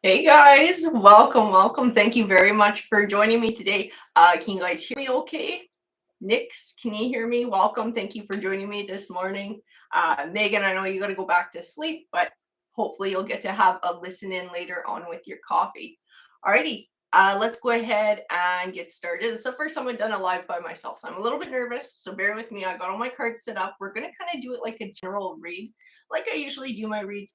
Hey guys, welcome. Thank you very much for joining me today. Can you guys hear me okay? Nix, can you hear me? Welcome. Thank you for joining me this morning. Megan, I know you got to go back to sleep, but hopefully you'll get to have a listen in later on with your coffee. Alrighty, let's go ahead and get started. It's the first time I've done a live by myself, so I'm a little bit nervous, so bear with me. I got all my cards set up. We're going to kind of do it like a general read, like I usually do my reads,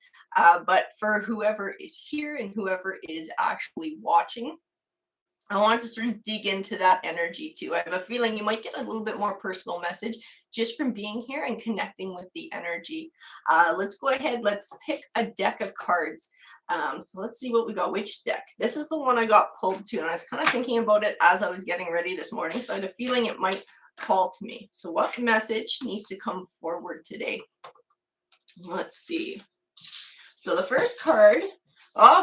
but for whoever is here and whoever is actually watching, I want to sort of dig into that energy too. I have a feeling you might get a little bit more personal message just from being here and connecting with the energy. Let's go ahead. Let's pick a deck of cards. So let's see what we got. Which deck? This is the one I got pulled to, and I was kind of thinking about it as I was getting ready this morning. So I had a feeling it might call to me. So what message needs to come forward today? Let's see. So the first card,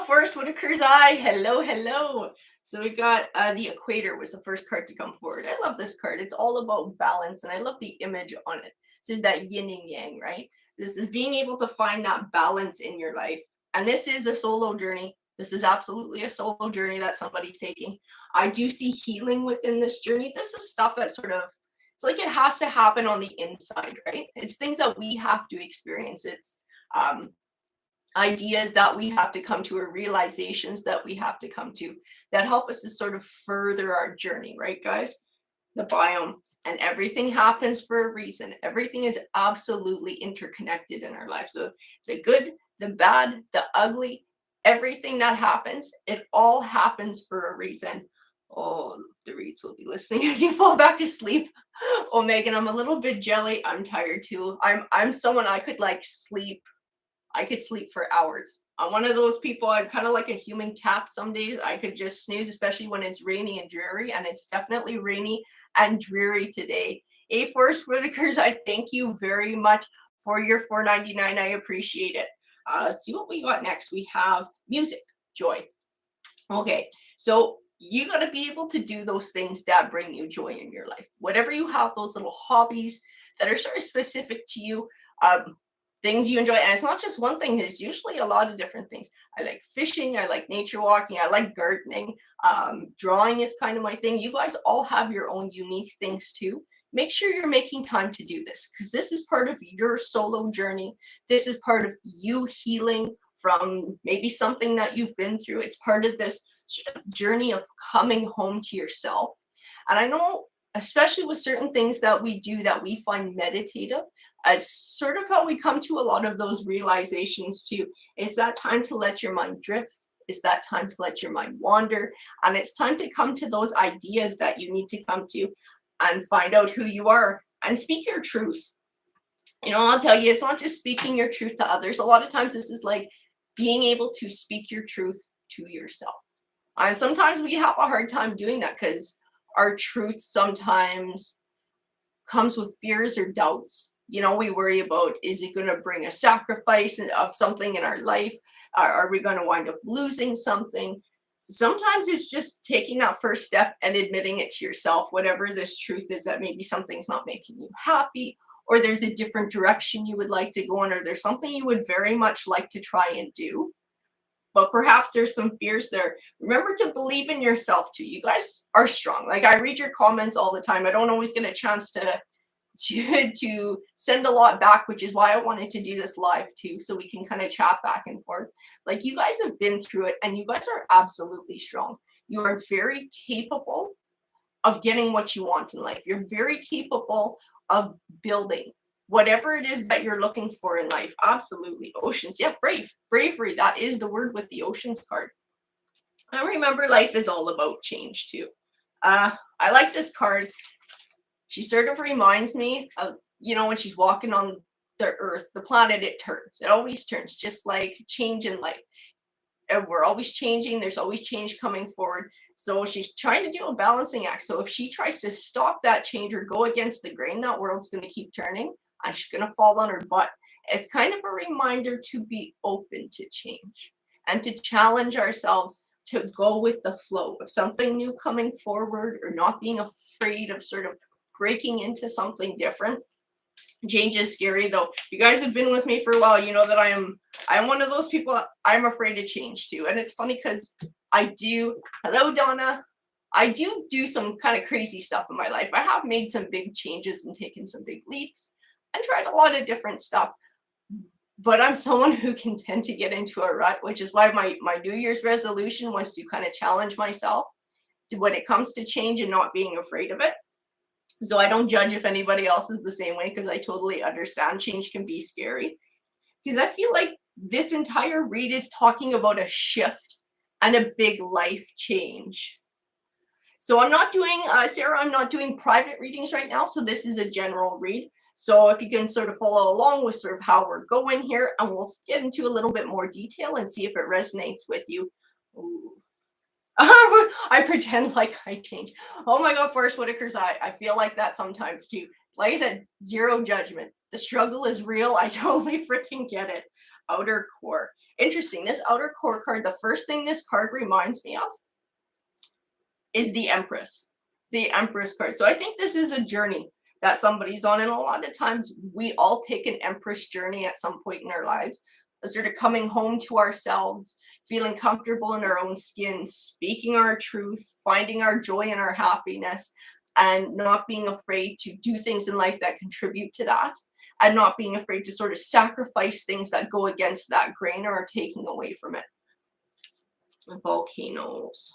Forest Whitaker's Eye. Hello. So we got the Equator was the first card to come forward. I love this card. It's all about balance, and I love the image on it. So that yin and yang, right? This is being able to find that balance in your life. And this is a solo journey. This is absolutely a solo journey that somebody's taking. I do see healing within this journey. This is stuff that sort of, it's like it has to happen on the inside, right? It's things that we have to experience. It's um, ideas that we have to come to or realizations that we have to come to that help us to sort of further our journey, right, guys? The biome, and everything happens for a reason. Everything is absolutely interconnected in our lives. So the good, the bad, the ugly, everything that happens, it all happens for a reason. Oh, the reads will be listening as you fall back asleep. Oh, Megan, I'm a little bit jelly. I'm tired too. I'm someone I could like sleep. I could sleep for hours. I'm one of those people. I'm kind of like a human cat. Some days I could just snooze, especially when it's rainy and dreary, and it's definitely rainy and dreary today. A Forest Whitakers, I thank you very much for your $4.99. I appreciate it. Let's see what we got next. We have music, joy. Okay, so you got to be able to do those things that bring you joy in your life. Whatever you have, those little hobbies that are sort of specific to you. Things you enjoy, and it's not just one thing, it's usually a lot of different things. I like fishing, I like nature walking, I like gardening. Drawing is kind of my thing. You guys all have your own unique things too. Make sure you're making time to do this, because this is part of your solo journey. This is part of you healing from maybe something that you've been through. It's part of this journey of coming home to yourself. And I know, especially with certain things that we do that we find meditative, it's sort of how we come to a lot of those realizations too. It's that time to let your mind drift. It's that time to let your mind wander. And it's time to come to those ideas that you need to come to and find out who you are and speak your truth. You know, I'll tell you, it's not just speaking your truth to others. A lot of times, this is like being able to speak your truth to yourself. And sometimes we have a hard time doing that because our truth sometimes comes with fears or doubts. You know, we worry about, is it going to bring a sacrifice of something in our life? Are we going to wind up losing something? Sometimes it's just taking that first step and admitting it to yourself, whatever this truth is, that maybe something's not making you happy, or there's a different direction you would like to go in, or there's something you would very much like to try and do, but perhaps there's some fears there. Remember to believe in yourself too. You guys are strong. Like, I read your comments all the time. I don't always get a chance to send a lot back, which is why I wanted to do this live too, so we can kind of chat back and forth. Like, you guys have been through it, and you guys are absolutely strong. You are very capable of getting what you want in life. You're very capable of building whatever it is that you're looking for in life. Absolutely. Oceans. Yeah, bravery. That is the word with the oceans card. I remember life is all about change too. I like this card. She sort of reminds me of, you know, when she's walking on the earth, the planet, it turns. It always turns, just like change in life. And we're always changing. There's always change coming forward. So she's trying to do a balancing act. So if she tries to stop that change or go against the grain, that world's going to keep turning and she's going to fall on her butt. It's kind of a reminder to be open to change and to challenge ourselves to go with the flow of something new coming forward, or not being afraid of sort of breaking into something different. Change is scary though. If you guys have been with me for a while, you know that I'm one of those people. I'm afraid of change too. And it's funny because I do, hello Donna, I do some kind of crazy stuff in my life. I have made some big changes and taken some big leaps and tried a lot of different stuff. But I'm someone who can tend to get into a rut, which is why my New Year's resolution was to kind of challenge myself to when it comes to change and not being afraid of it. So I don't judge if anybody else is the same way, because I totally understand change can be scary. Because I feel like this entire read is talking about a shift and a big life change. So I'm not doing, Sarah, I'm not doing private readings right now. So this is a general read. So if you can sort of follow along with sort of how we're going here, and we'll get into a little bit more detail and see if it resonates with you. Ooh. I pretend like I change. Oh my God, Forrest Whitaker's I feel like that sometimes too. Like I said, zero judgment. The struggle is real. I totally freaking get it. Outer core. Interesting. This outer core card, the first thing this card reminds me of is the Empress. The Empress card. So I think this is a journey that somebody's on. And a lot of times we all take an Empress journey at some point in our lives, sort of coming home to ourselves, feeling comfortable in our own skin, speaking our truth, finding our joy and our happiness, and not being afraid to do things in life that contribute to that, and not being afraid to sort of sacrifice things that go against that grain or are taking away from it. Volcanoes.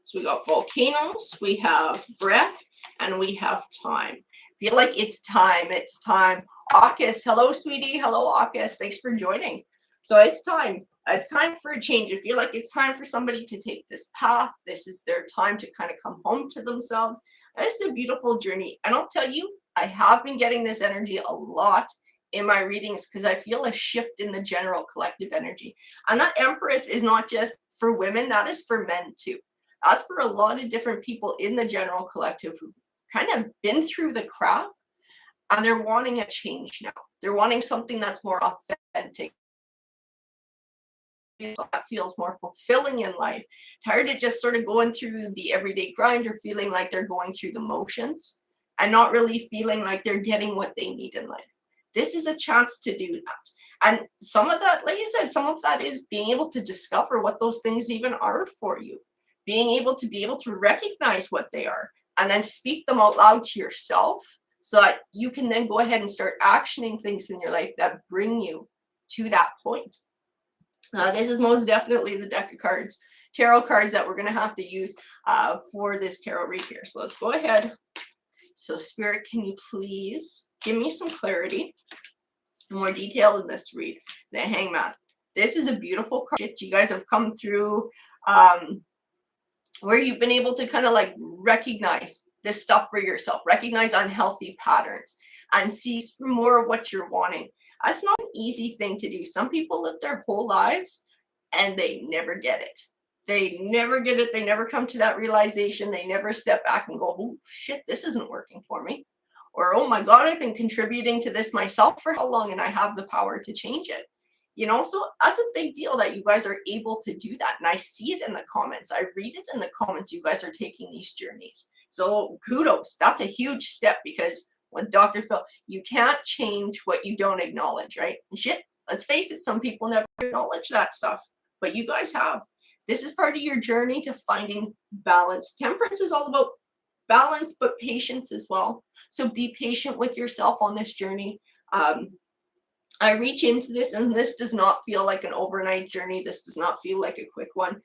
So we got volcanoes, we have breath, and we have time. Feel like it's time. It's time. August, hello, sweetie. Hello, August. Thanks for joining. So it's time. It's time for a change. I feel like it's time for somebody to take this path. This is their time to kind of come home to themselves. It's a beautiful journey. And I'll tell you, I have been getting this energy a lot in my readings because I feel a shift in the general collective energy. And that Empress is not just for women, that is for men too. That's for a lot of different people in the general collective who kind of been through the crap, and they're wanting a change now. They're wanting something that's more authentic, that feels more fulfilling in life. Tired of just sort of going through the everyday grind, or feeling like they're going through the motions and not really feeling like they're getting what they need in life. This is a chance to do that. And some of that, like I said, some of that is being able to discover what those things even are for you. Being able to recognize what they are and then speak them out loud to yourself, so that you can then go ahead and start actioning things in your life that bring you to that point. This is most definitely the deck of cards, tarot cards, that we're going to have to use for this tarot read here. So let's go ahead. So Spirit, can you please give me some clarity, more detail in this read? The Hangman. This is a beautiful card. You guys have come through where you've been able to kind of like recognize this stuff for yourself, recognize unhealthy patterns, and see more of what you're wanting. That's not an easy thing to do. Some people live their whole lives and they never get it. They never get it. They never come to that realization. They never step back and go, oh shit, this isn't working for me. Or, oh my God, I've been contributing to this myself for how long and I have the power to change it. You know, so that's a big deal that you guys are able to do that. And I see it in the comments. I read it in the comments. You guys are taking these journeys. So kudos. That's a huge step, because with Dr. Phil, you can't change what you don't acknowledge, right? And shit, let's face it, some people never acknowledge that stuff, but you guys have. This is part of your journey to finding balance. Temperance is all about balance, but patience as well. So be patient with yourself on this journey. I reach into this, and this does not feel like an overnight journey. This does not feel like a quick one.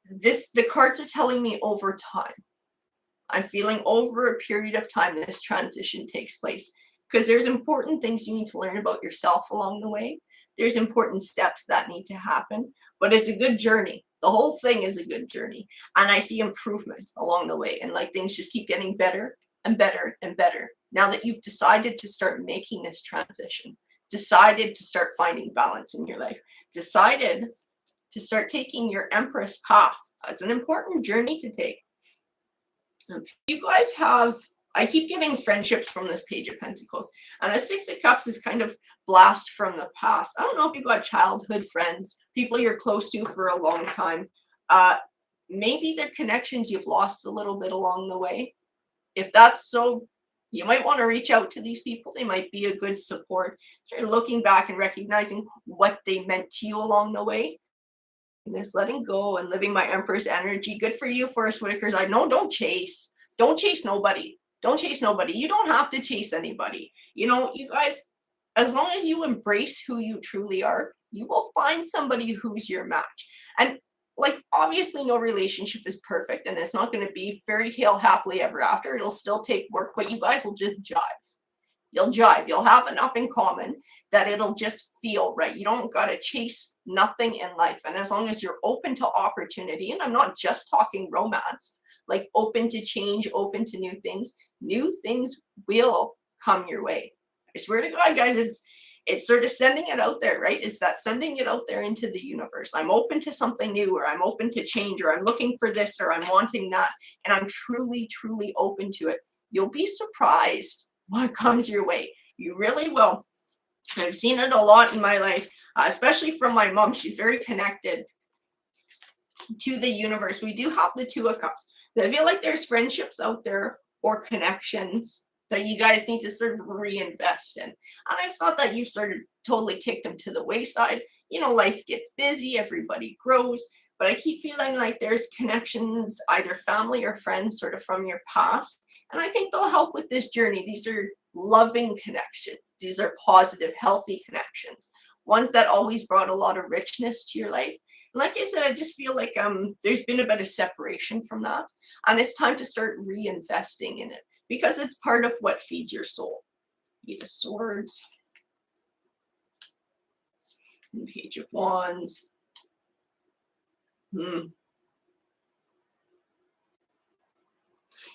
The cards are telling me over time. I'm feeling over a period of time this transition takes place, because there's important things you need to learn about yourself along the way. There's important steps that need to happen, but it's a good journey. The whole thing is a good journey. And I see improvement along the way, and like things just keep getting better and better and better. Now that you've decided to start making this transition, decided to start finding balance in your life, decided to start taking your Empress path. It's an important journey to take. You guys have, I keep getting friendships from this Page of Pentacles, and the Six of Cups is kind of blast from the past. I don't know if you've got childhood friends, people you're close to for a long time. Maybe the connections you've lost a little bit along the way. If that's so, You might want to reach out to these people. They might be a good support. Start looking back and recognizing what they meant to you along the way. And this letting go and living my Empress energy. Good for you, Forrest Whitakers. I know, don't chase. Don't chase nobody. Don't chase nobody. You don't have to chase anybody. You guys, as long as you embrace who you truly are, you will find somebody who's your match. And like, obviously, no relationship is perfect, and it's not going to be fairy tale happily ever after. It'll still take work, but you guys will just jive. You'll jive. You'll have enough in common that it'll just feel right. You don't got to chase nothing in life. And as long as you're open to opportunity, and I'm not just talking romance, like open to change, open to new things will come your way. I swear to God, guys, it's sort of sending it out there, right? It's that sending it out there into the universe. I'm open to something new, or I'm open to change, or I'm looking for this, or I'm wanting that, and I'm truly, truly open to it. You'll be surprised what comes your way. You really will. I've seen it a lot in my life, especially from my mom. She's very connected to the universe. We do have the Two of Cups. I feel like there's friendships out there or connections that you guys need to sort of reinvest in. And it's not that you've sort of totally kicked them to the wayside. Life gets busy, everybody grows, but I keep feeling like there's connections, either family or friends, sort of from your past. And I think they'll help with this journey. These are loving connections. These are positive, healthy connections, ones that always brought a lot of richness to your life. And like I said, I just feel like there's been a bit of separation from that. And it's time to start reinvesting in it because it's part of what feeds your soul. Eight of Swords. And Page of Wands.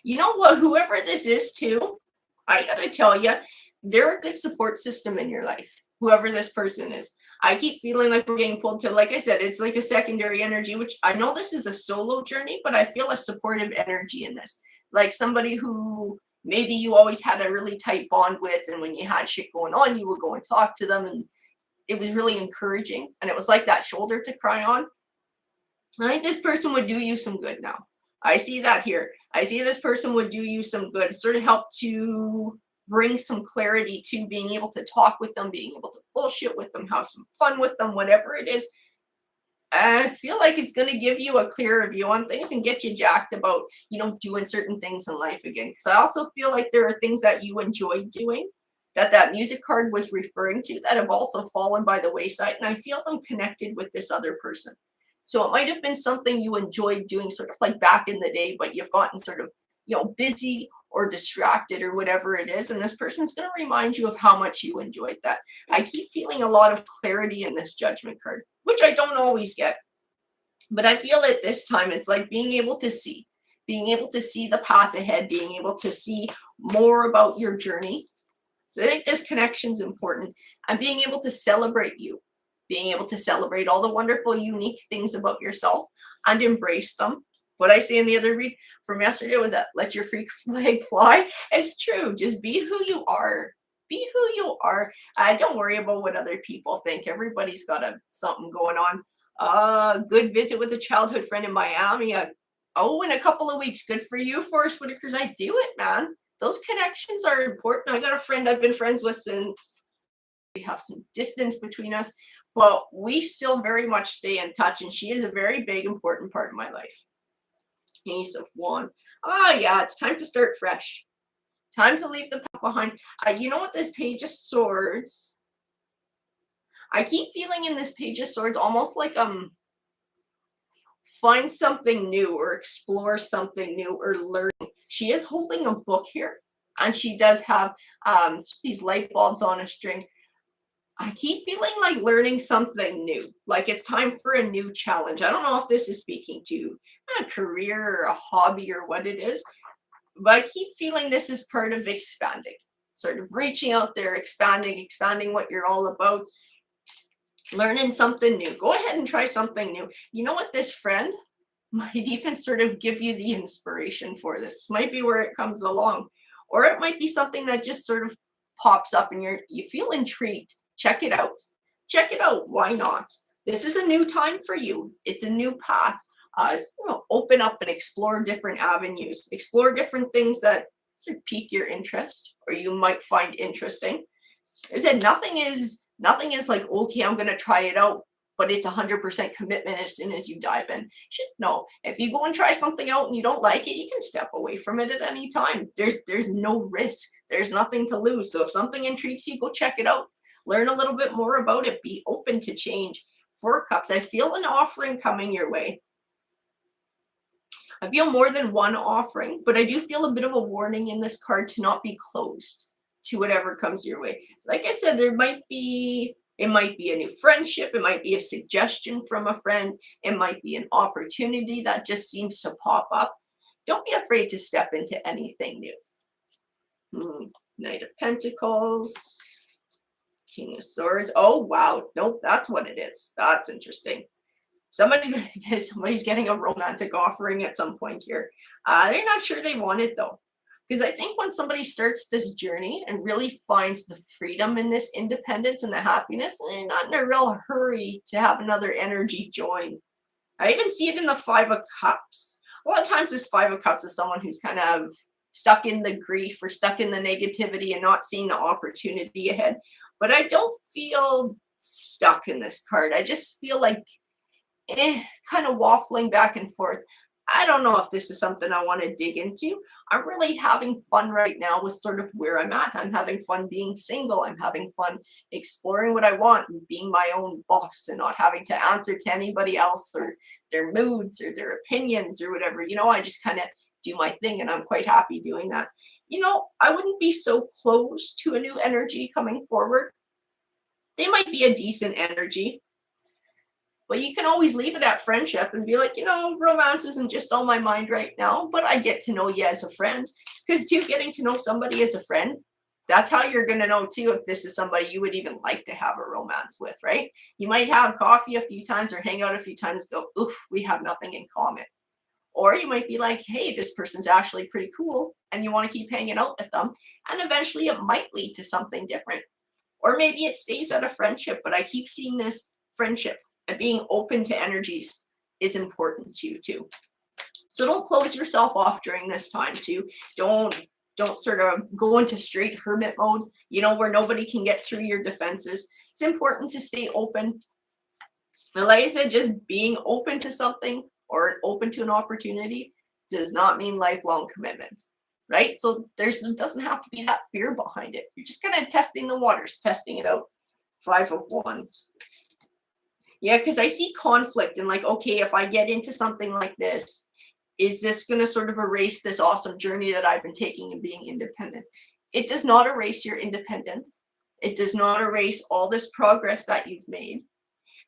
You know what? Whoever this is too, I gotta tell you, they're a good support system in your life. Whoever this person is. I keep feeling like we're getting pulled to, like I said, it's like a secondary energy, which I know this is a solo journey, but I feel a supportive energy in this. Like somebody who maybe you always had a really tight bond with, and when you had shit going on, you would go and talk to them, and it was really encouraging. And it was like that shoulder to cry on. I think this person would do you some good now. I see that here. I see this person would do you some good, sort of help to bring some clarity to being able to talk with them, being able to bullshit with them, have some fun with them, whatever it is. I feel like it's going to give you a clearer view on things and get you jacked about, doing certain things in life again. Because I also feel like there are things that you enjoy doing that music card was referring to that have also fallen by the wayside. And I feel them connected with this other person. So it might have been something you enjoyed doing sort of like back in the day, but you've gotten sort of, busy or distracted or whatever it is. And this person's going to remind you of how much you enjoyed that. I keep feeling a lot of clarity in this Judgment card, which I don't always get. But I feel at this time, it's like being able to see the path ahead, being able to see more about your journey. So I think this connection is important, and being able to celebrate you, being able to celebrate all the wonderful, unique things about yourself and embrace them. What I say in the other read from yesterday was that let your freak flag fly. It's true. Just be who you are. Be who you are. Don't worry about what other people think. Everybody's got something going on. Good visit with a childhood friend in Miami. In a couple of weeks. Good for you, Forrest Whitakers. I do it, man. Those connections are important. I got a friend I've been friends with since we have some distance between us, but we still very much stay in touch, and she is a very big, important part of my life. Ace of Wands. Yeah, it's time to start fresh. Time to leave the past behind. You know what, this Page of Swords, I keep feeling in this Page of Swords almost like find something new or explore something new or learn. She is holding a book here, and she does have these light bulbs on a string. I keep feeling like learning something new, like it's time for a new challenge. I don't know if this is speaking to a career or a hobby or what it is, but I keep feeling this is part of expanding, sort of reaching out there, expanding what you're all about, learning something new. Go ahead and try something new. You know what, this friend might even sort of give you the inspiration for this. This might be where it comes along, or it might be something that just sort of pops up and you feel intrigued. Check it out. Check it out. Why not? This is a new time for you. It's a new path. Open up and explore different avenues. Explore different things that sort of pique your interest or you might find interesting. I said nothing is like, okay, I'm gonna try it out, but it's 100% commitment as soon as you dive in. Shit, no. If you go and try something out and you don't like it, you can step away from it at any time. There's no risk. There's nothing to lose. So if something intrigues you, go check it out. Learn a little bit more about it. Be open to change. Four Cups. I feel an offering coming your way. I feel more than one offering, but I do feel a bit of a warning in this card to not be closed to whatever comes your way. Like I said, it might be a new friendship, it might be a suggestion from a friend, it might be an opportunity that just seems to pop up. Don't be afraid to step into anything new. Knight of Pentacles, King of Swords. Oh, wow. Nope, that's what it is. That's interesting. Somebody's getting a romantic offering at some point here. They're not sure they want it though. Because I think when somebody starts this journey and really finds the freedom in this independence and the happiness, they're not in a real hurry to have another energy join. I even see it in the Five of Cups. A lot of times this Five of Cups is someone who's kind of stuck in the grief or stuck in the negativity and not seeing the opportunity ahead. But I don't feel stuck in this card. I just feel like kind of waffling back and forth. I don't know if this is something I want to dig into. I'm really having fun right now with sort of where I'm at. I'm having fun being single. I'm having fun exploring what I want and being my own boss and not having to answer to anybody else or their moods or their opinions or whatever. I just kind of do my thing and I'm quite happy doing that. I wouldn't be so close to a new energy coming forward. They might be a decent energy. But you can always leave it at friendship and be like, romance isn't just on my mind right now, but I get to know you as a friend. Because, too, getting to know somebody as a friend, that's how you're going to know, too, if this is somebody you would even like to have a romance with, right? You might have coffee a few times or hang out a few times, go, oof, we have nothing in common. Or you might be like, hey, this person's actually pretty cool, and you want to keep hanging out with them. And eventually it might lead to something different. Or maybe it stays at a friendship, but I keep seeing this friendship. And being open to energies is important to you too. So don't close yourself off during this time too. Don't sort of go into straight hermit mode, where nobody can get through your defenses. It's important to stay open. But like I said, just being open to something or open to an opportunity does not mean lifelong commitment, right? So there doesn't have to be that fear behind it. You're just kind of testing the waters, testing it out. Five of Wands. Yeah, because I see conflict and like, okay, if I get into something like this, is this going to sort of erase this awesome journey that I've been taking in being independent? It does not erase your independence. It does not erase all this progress that you've made.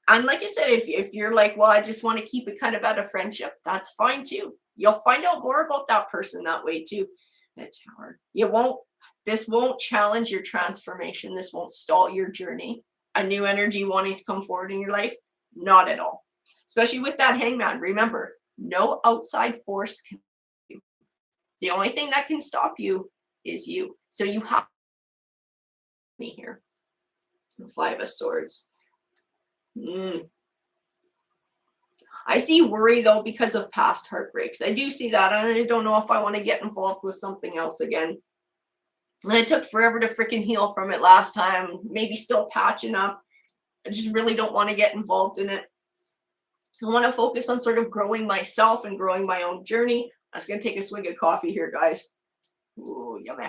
And like I said, if you're like, well, I just want to keep it kind of at a friendship, that's fine too. You'll find out more about that person that way too. The Tower. This won't challenge your transformation. This won't stall your journey. A new energy wanting to come forward in your life. Not at all. Especially with that Hangman. Remember, no outside force can stop you. The only thing that can stop you is you. So you have me here. Five of Swords. I see worry though because of past heartbreaks. I do see that, and I don't know if I want to get involved with something else again. And it took forever to freaking heal from it last time. Maybe still patching up. I just really don't want to get involved in it. I want to focus on sort of growing myself and growing my own journey. I'm just going to take a swig of coffee here, guys. Ooh, yummy.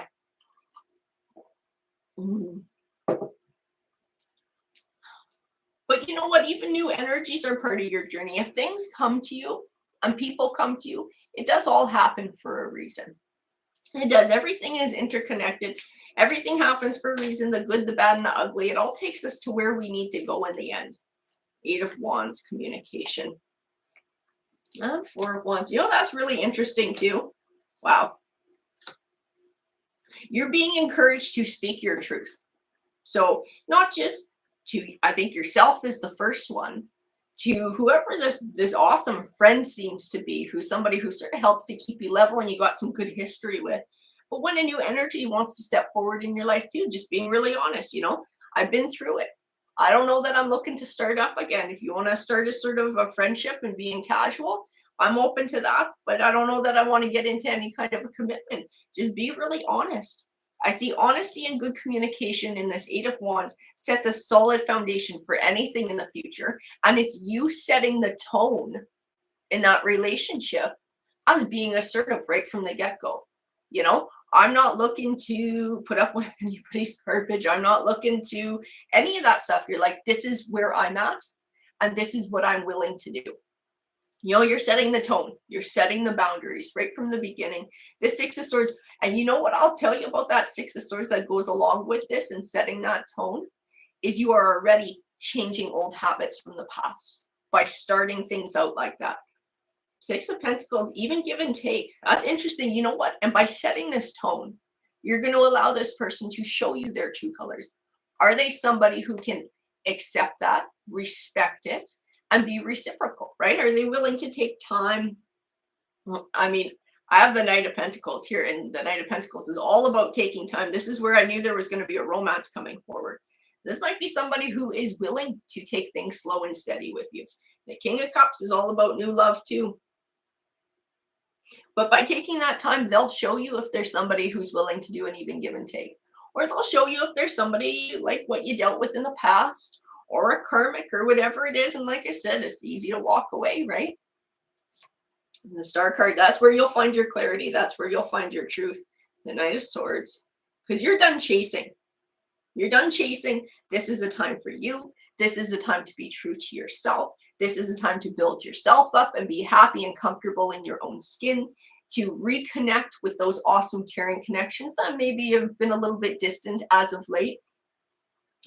But you know what? Even new energies are part of your journey. If things come to you and people come to you, it does all happen for a reason. It does. Everything is interconnected. Everything happens for a reason. The good, the bad, and the ugly. It all takes us to where we need to go in the end. Eight of Wands, communication. Four of Wands. That's really interesting too. Wow. You're being encouraged to speak your truth. So not just to, I think yourself is the first one, to whoever this awesome friend seems to be, who's somebody who sort of helps to keep you level and you got some good history with. But when a new energy wants to step forward in your life too, just being really honest, I've been through it. I don't know that I'm looking to start up again. If you want to start a sort of a friendship and being casual, I'm open to that, but I don't know that I want to get into any kind of a commitment. Just be really honest. I see honesty and good communication in this Eight of Wands sets a solid foundation for anything in the future. And it's you setting the tone in that relationship as being assertive right from the get-go. You know, I'm not looking to put up with anybody's garbage. I'm not looking to any of that stuff. You're like, this is where I'm at, and this is what I'm willing to do. You know, you're setting the tone, you're setting the boundaries right from the beginning. The Six of Swords, and you know what I'll tell you about that Six of Swords that goes along with this and setting that tone is you are already changing old habits from the past by starting things out like that. Six of Pentacles, even give and take. That's interesting. You know what? And by setting this tone, you're going to allow this person to show you their true colors. Are they somebody who can accept that, respect it, and be reciprocal, right? Are they willing to take time? Well, I mean, I have the Knight of Pentacles here, and the Knight of Pentacles is all about taking time. This is where I knew there was going to be a romance coming forward. This might be somebody who is willing to take things slow and steady with you. The King of Cups is all about new love too. But by taking that time, they'll show you if there's somebody who's willing to do an even give and take. Or they'll show you if there's somebody like what you dealt with in the past, or a karmic, or whatever it is. And like I said, it's easy to walk away, right? And the Star card, that's where you'll find your clarity. That's where you'll find your truth. The Knight of Swords. Because you're done chasing. You're done chasing. This is a time for you. This is a time to be true to yourself. This is a time to build yourself up and be happy and comfortable in your own skin, to reconnect with those awesome caring connections that maybe have been a little bit distant as of late.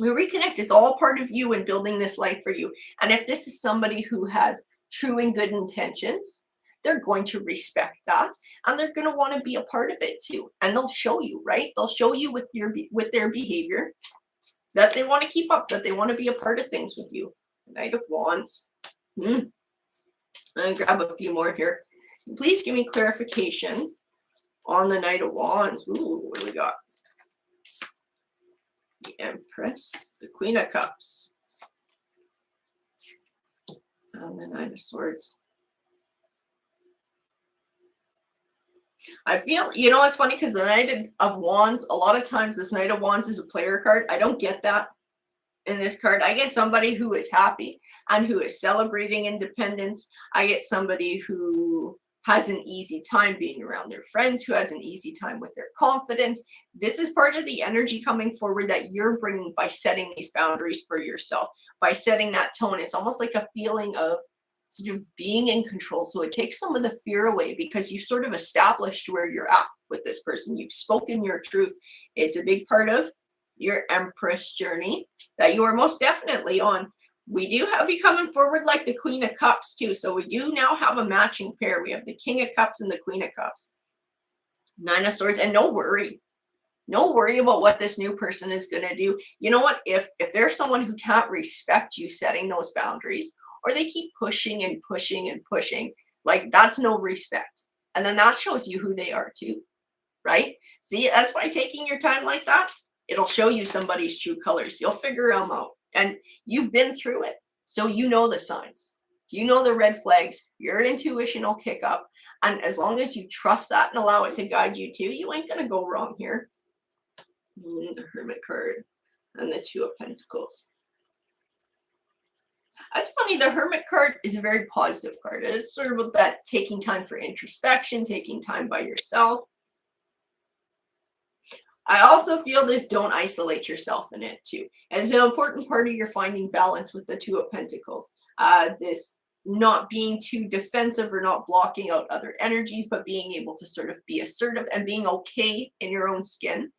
We reconnect. It's all part of you and building this life for you. And if this is somebody who has true and good intentions, they're going to respect that, and they're going to want to be a part of it too. And they'll show you, right? They'll show you with their behavior that they want to keep up, that they want to be a part of things with you. Knight of Wands. I'll grab a few more here. Please give me clarification on the Knight of Wands. Ooh, what do we got? The Empress, the Queen of Cups, and the Nine of Swords. I feel, you know, it's funny because the Knight of Wands, a lot of times this Knight of Wands is a player card. I don't get that in this card. I get somebody who is happy and who is celebrating independence. I get somebody who has an easy time being around their friends, who has an easy time with their confidence. This is part of the energy coming forward that you're bringing by setting these boundaries for yourself, by setting that tone. It's almost like a feeling of sort of being in control. So it takes some of the fear away because you've sort of established where you're at with this person. You've spoken your truth. It's a big part of your Empress journey that you are most definitely on. We do have you coming forward like the Queen of Cups too. So we do now have a matching pair. We have the King of Cups and the Queen of Cups. Nine of Swords. And no worry. No worry about what this new person is going to do. You know what? If there's someone who can't respect you setting those boundaries, or they keep pushing and pushing and pushing, like that's no respect. And then that shows you who they are too, right? See, that's why taking your time like that, it'll show you somebody's true colors. You'll figure them out. And you've been through it. So you know the signs. You know the red flags. Your intuition will kick up. And as long as you trust that and allow it to guide you too, you ain't going to go wrong here. The Hermit card and the Two of Pentacles. That's funny. The Hermit card is a very positive card. It's sort of about that taking time for introspection, taking time by yourself. I also feel this don't isolate yourself in it too. And it's an important part of your finding balance with the Two of Pentacles. This not being too defensive or not blocking out other energies, but being able to sort of be assertive and being okay in your own skin.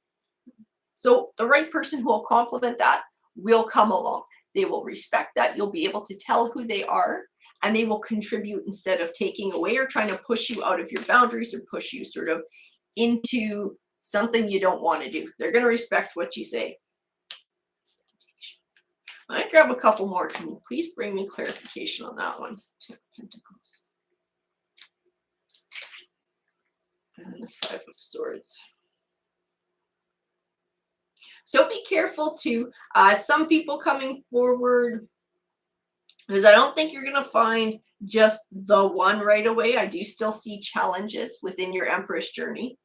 So the right person who will complement that will come along. They will respect that. You'll be able to tell who they are, and they will contribute instead of taking away or trying to push you out of your boundaries or push you sort of into something you don't want to do. They're going to respect what you say. I grab a couple more. Can you please bring me clarification on that one? Two of Pentacles. And the Five of Swords. So be careful too. Some people coming forward Because I don't think you're going to find just the one right away. I do still see challenges within your Empress journey.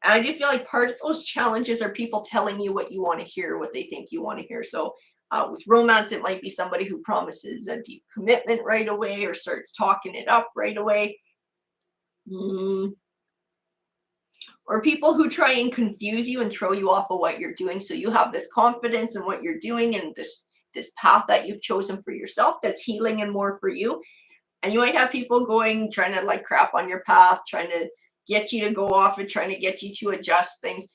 And I do feel like part of those challenges are people telling you what you want to hear, what they think you want to hear. So with romance, it might be somebody who promises a deep commitment right away or starts talking it up right away. Or people who try and confuse you and throw you off of what you're doing. So you have this confidence in what you're doing and this path that you've chosen for yourself that's healing and more for you. And you might have people trying to like crap on your path, trying to get you to go off and trying to get you to adjust things.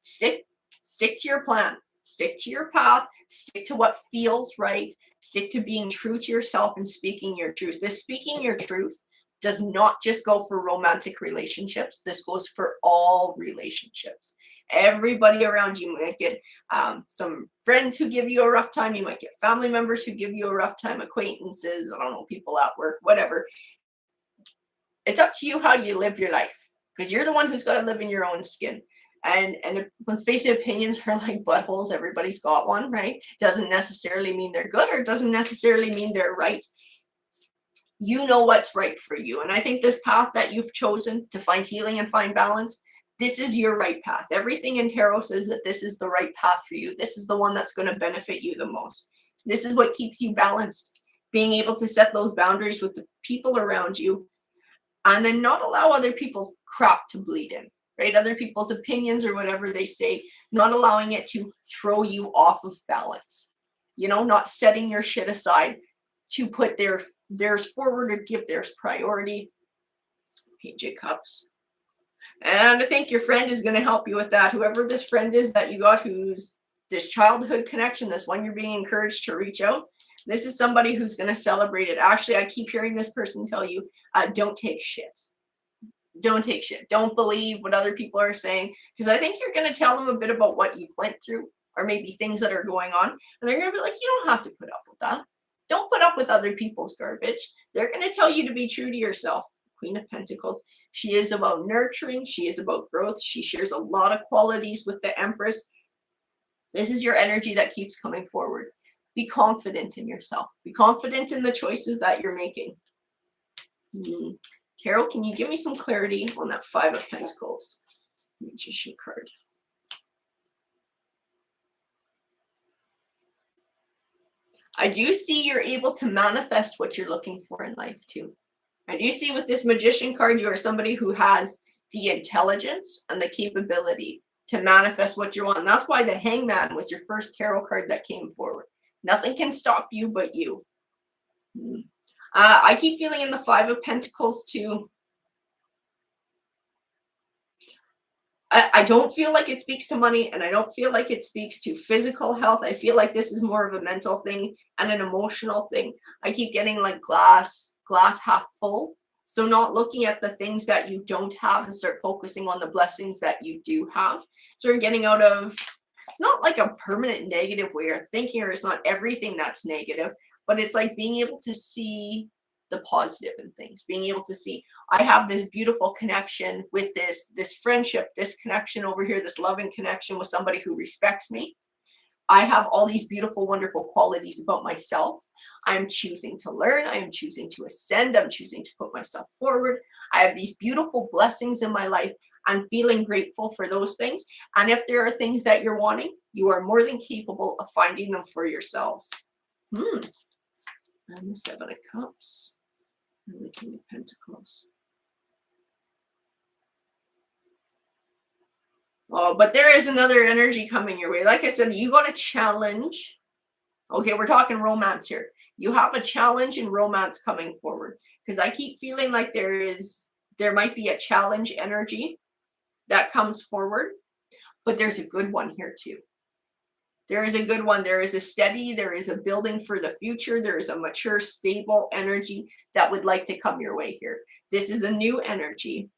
Stick to your plan, stick to your path, stick to what feels right, stick to being true to yourself and speaking your truth. This speaking your truth does not just go for romantic relationships. This goes for all relationships. Everybody around you might get some friends who give you a rough time. You might get family members who give you a rough time, acquaintances, I don't know, people at work, whatever. It's up to you how you live your life because you're the one who's got to live in your own skin. And let's face it, opinions are like buttholes. Everybody's got one, right? Doesn't necessarily mean they're good or doesn't necessarily mean they're right. You know what's right for you. And I think this path that you've chosen to find healing and find balance, this is your right path. Everything in tarot says that this is the right path for you. This is the one that's going to benefit you the most. This is what keeps you balanced. Being able to set those boundaries with the people around you and then not allow other people's crap to bleed in, right? Other people's opinions or whatever they say, not allowing it to throw you off of balance. Not setting your shit aside to put theirs forward or give theirs priority. Page of Cups. And I think your friend is going to help you with that. Whoever this friend is that you got, who's this childhood connection, this one you're being encouraged to reach out. This is somebody who's going to celebrate it. Actually, I keep hearing this person tell you, don't take shit. Don't take shit. Don't believe what other people are saying. Because I think you're going to tell them a bit about what you've went through or maybe things that are going on. And they're going to be like, you don't have to put up with that. Don't put up with other people's garbage. They're going to tell you to be true to yourself. Queen of Pentacles. She is about nurturing. She is about growth. She shares a lot of qualities with the Empress. This is your energy that keeps coming forward. Be confident in yourself. Be confident in the choices that you're making. Tarot, can you give me some clarity on that Five of Pentacles? Magician card. I do see you're able to manifest what you're looking for in life too. I do see with this Magician card, you are somebody who has the intelligence and the capability to manifest what you want. And that's why the Hangman was your first tarot card that came forward. Nothing can stop you but you. I keep feeling in the Five of Pentacles too. I don't feel like it speaks to money, and I don't feel like it speaks to physical health. I feel like this is more of a mental thing and an emotional thing. I keep getting like glass half full. So not looking at the things that you don't have and start focusing on the blessings that you do have. So we're getting out of, it's not like a permanent negative way of thinking, or it's not everything that's negative, but it's like being able to see the positive in things, being able to see, I have this beautiful connection with this friendship, this connection over here, this loving connection with somebody who respects me. I have all these beautiful, wonderful qualities about myself. I'm choosing to learn. I am choosing to ascend. I'm choosing to put myself forward. I have these beautiful blessings in my life. I'm feeling grateful for those things. And if there are things that you're wanting, you are more than capable of finding them for yourselves. And the Seven of Cups. And the King of Pentacles. Oh, but there is another energy coming your way. Like I said, you got a challenge. Okay, we're talking romance here. You have a challenge in romance coming forward. Because I keep feeling like there might be a challenge energy that comes forward. But there's a good one here too. There is a good one. There is a steady, there is a building for the future. There is a mature, stable energy that would like to come your way here. This is a new energy.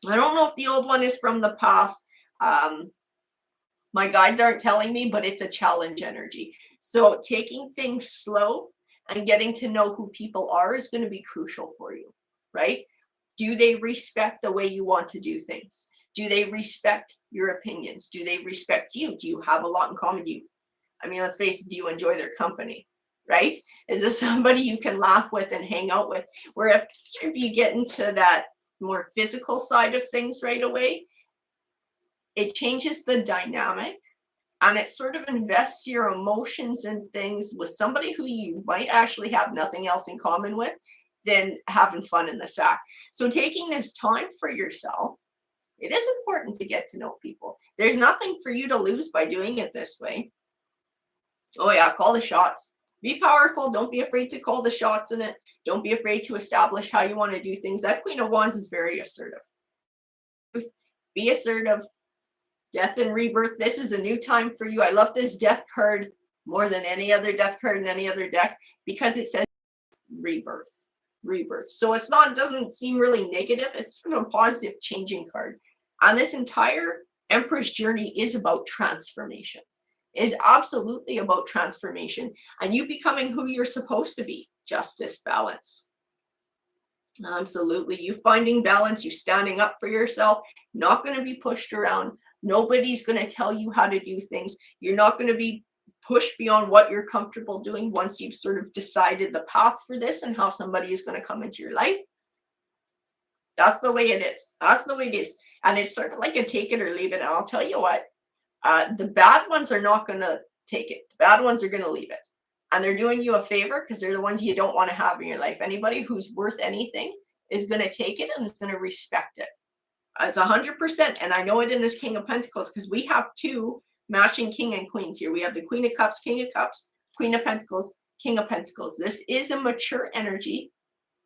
I don't know if the old one is from the past. My guides aren't telling me, but it's a challenge energy. So taking things slow and getting to know who people are is going to be crucial for you, right? Do they respect the way you want to do things? Do they respect your opinions? Do they respect you? Do you have a lot in common? I mean, let's face it, do you enjoy their company? right? Is this somebody you can laugh with and hang out with? Where if you get into that more physical side of things right away, it changes the dynamic and it sort of invests your emotions and things with somebody who you might actually have nothing else in common with than having fun in the sack. So taking this time for yourself, it is important to get to know people. There's nothing for you to lose by doing it this way. Oh yeah, call the shots. Be powerful. Don't be afraid to call the shots in it. Don't be afraid to establish how you want to do things. That Queen of Wands is very assertive. Be assertive. Death and rebirth. This is a new time for you. I love this death card more than any other death card in any other deck because it says rebirth. Rebirth. So it's not, doesn't seem really negative. It's sort of a positive changing card. And this entire Empress journey is about transformation. It is absolutely about transformation and you becoming who you're supposed to be. Justice, balance. Absolutely. You finding balance, you standing up for yourself, not going to be pushed around. Nobody's going to tell you how to do things. You're not going to be pushed beyond what you're comfortable doing once you've sort of decided the path for this and how somebody is going to come into your life. That's the way it is. That's the way it is. And it's sort of like a take it or leave it. And I'll tell you what, the bad ones are not going to take it. The bad ones are going to leave it. And they're doing you a favor because they're the ones you don't want to have in your life. Anybody who's worth anything is going to take it and is going to respect it. It's 100%. And I know it in this King of Pentacles because we have two matching King and Queens here. We have the Queen of Cups, King of Cups, Queen of Pentacles, King of Pentacles. This is a mature energy,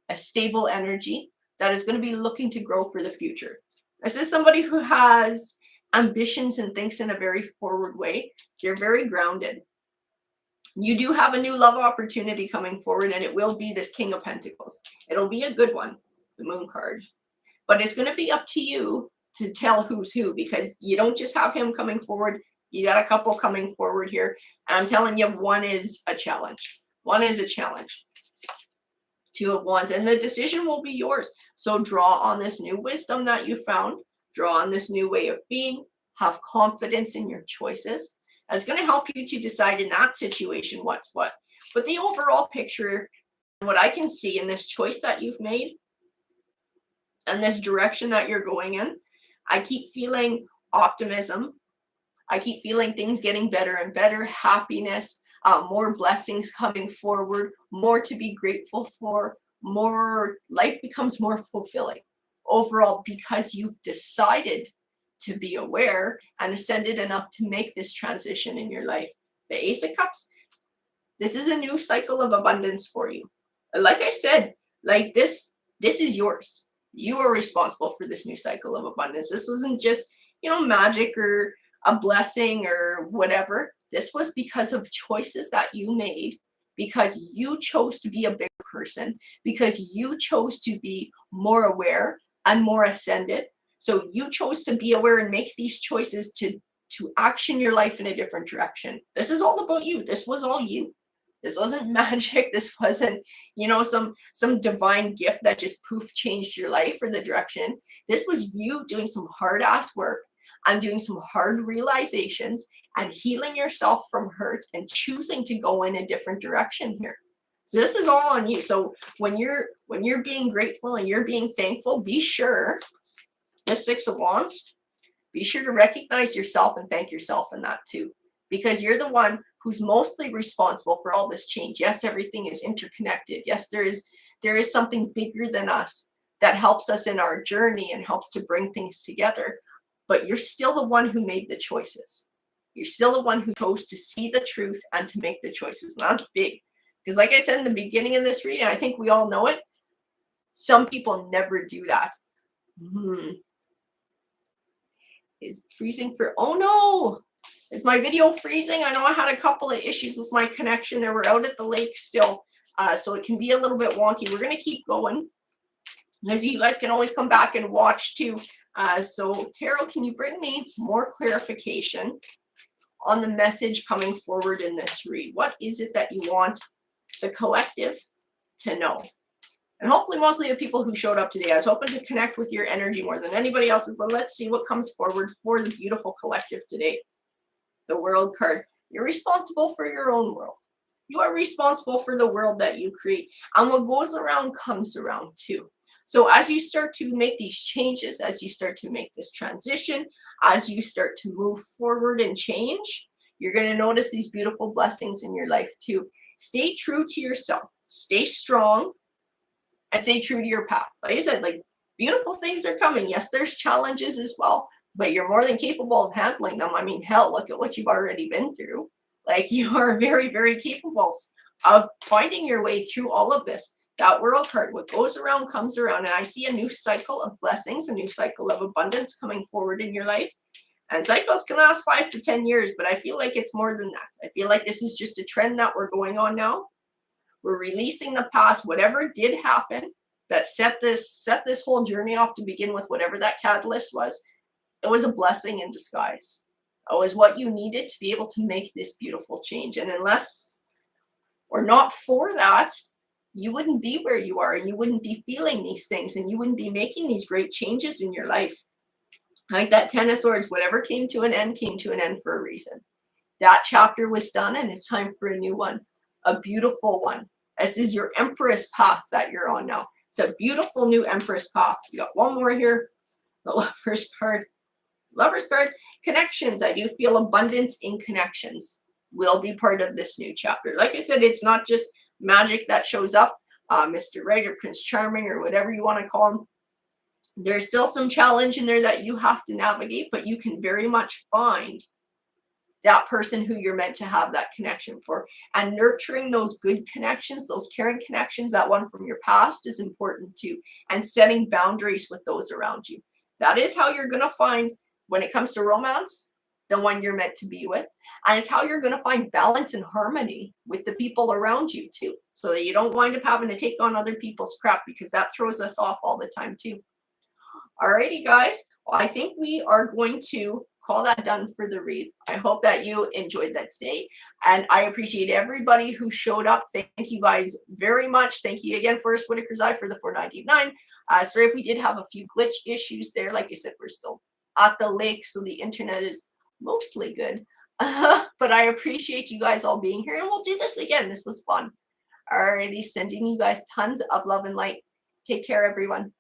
a stable energy that is going to be looking to grow for the future. This is somebody who has ambitions and thinks in a very forward way. You're very grounded. You do have a new love opportunity coming forward, and it will be this King of Pentacles. It'll be a good one, the Moon card. But it's going to be up to you to tell who's who, because you don't just have him coming forward. You got a couple coming forward here. And I'm telling you, one is a challenge. One is a challenge. Two of Wands. And the decision will be yours. So draw on this new wisdom that you found. Draw on this new way of being. Have confidence in your choices. It's going to help you to decide in that situation what's what. But the overall picture, what I can see in this choice that you've made and this direction that you're going in, I keep feeling optimism. I keep feeling things getting better and better, happiness, more blessings coming forward, more to be grateful for, more life becomes more fulfilling overall because you've decided to be aware and ascended enough to make this transition in your life. The Ace of Cups, this is a new cycle of abundance for you. Like I said, like this is yours. You are responsible for this new cycle of abundance. This wasn't just, magic or a blessing or whatever. This was because of choices that you made, because you chose to be a bigger person, because you chose to be more aware and more ascended. So you chose to be aware and make these choices to action your life in a different direction. This is all about you. This was all you. This wasn't magic. This wasn't, some divine gift that just poof changed your life or the direction. This was you doing some hard ass work and doing some hard realizations and healing yourself from hurt and choosing to go in a different direction here. So this is all on you. So when you're being grateful and you're being thankful, be sure, the Six of Wands, be sure to recognize yourself and thank yourself in that too, because you're the one who's mostly responsible for all this change. Yes, everything is interconnected. Yes, there is something bigger than us that helps us in our journey and helps to bring things together. But you're still the one who made the choices. You're still the one who chose to see the truth and to make the choices. And that's big. Because like I said in the beginning of this reading, I think we all know it. Some people never do that. Is freezing for, oh no, is my video freezing? I know I had a couple of issues with my connection. They were out at the lake still, so it can be a little bit wonky. We're going to keep going, as you guys can always come back and watch too. So Tarot, can you bring me more clarification on the message coming forward in this read? What is it that you want the collective to know? And hopefully mostly the people who showed up today. I was hoping to connect with your energy more than anybody else's, but let's see what comes forward for the beautiful collective today. The World card. You're responsible for your own world. You are responsible for the world that you create. And what goes around comes around too. So as you start to make these changes, as you start to make this transition, as you start to move forward and change, you're going to notice these beautiful blessings in your life too. Stay true to yourself. Stay strong and stay true to your path. Like I said, like beautiful things are coming. Yes, there's challenges as well, but you're more than capable of handling them. I mean, hell, look at what you've already been through. Like you are very, very capable of finding your way through all of this. That world card, what goes around comes around. And I see a new cycle of blessings, a new cycle of abundance coming forward in your life. And cycles can last 5 to 10 years, but I feel like it's more than that. I feel like this is just a trend that we're going on now. We're releasing the past, whatever did happen that set this whole journey off to begin with, whatever that catalyst was. It was a blessing in disguise. It was what you needed to be able to make this beautiful change. And unless or not for that, you wouldn't be where you are, and you wouldn't be feeling these things, and you wouldn't be making these great changes in your life. Like that Ten of Swords, whatever came to an end for a reason. That chapter was done, and it's time for a new one, a beautiful one. This is your Empress path that you're on now. It's a beautiful new Empress path. You got one more here, the Lover's card. Lover's card, connections. I do feel abundance in connections will be part of this new chapter. Like I said, it's not just magic that shows up, Mr. Right or Prince Charming or whatever you want to call him. There's still some challenge in there that you have to navigate, but you can very much find that person who you're meant to have that connection for. And nurturing those good connections, those caring connections, that one from your past is important too. And setting boundaries with those around you. That is how you're going to find, when it comes to romance, the one you're meant to be with. And it's how you're going to find balance and harmony with the people around you too. So that you don't wind up having to take on other people's crap, because that throws us off all the time too. Alrighty, guys. Well, I think we are going to call that done for the read. I hope that you enjoyed that today. And I appreciate everybody who showed up. Thank you guys very much. Thank you again, Forrest Whitaker's Eye, for the $4.99. Sorry if we did have a few glitch issues there. Like I said, we're still at the lake, so the internet is mostly good. But I appreciate you guys all being here, and we'll do this again. This was fun. Alrighty, sending you guys tons of love and light. Take care, everyone.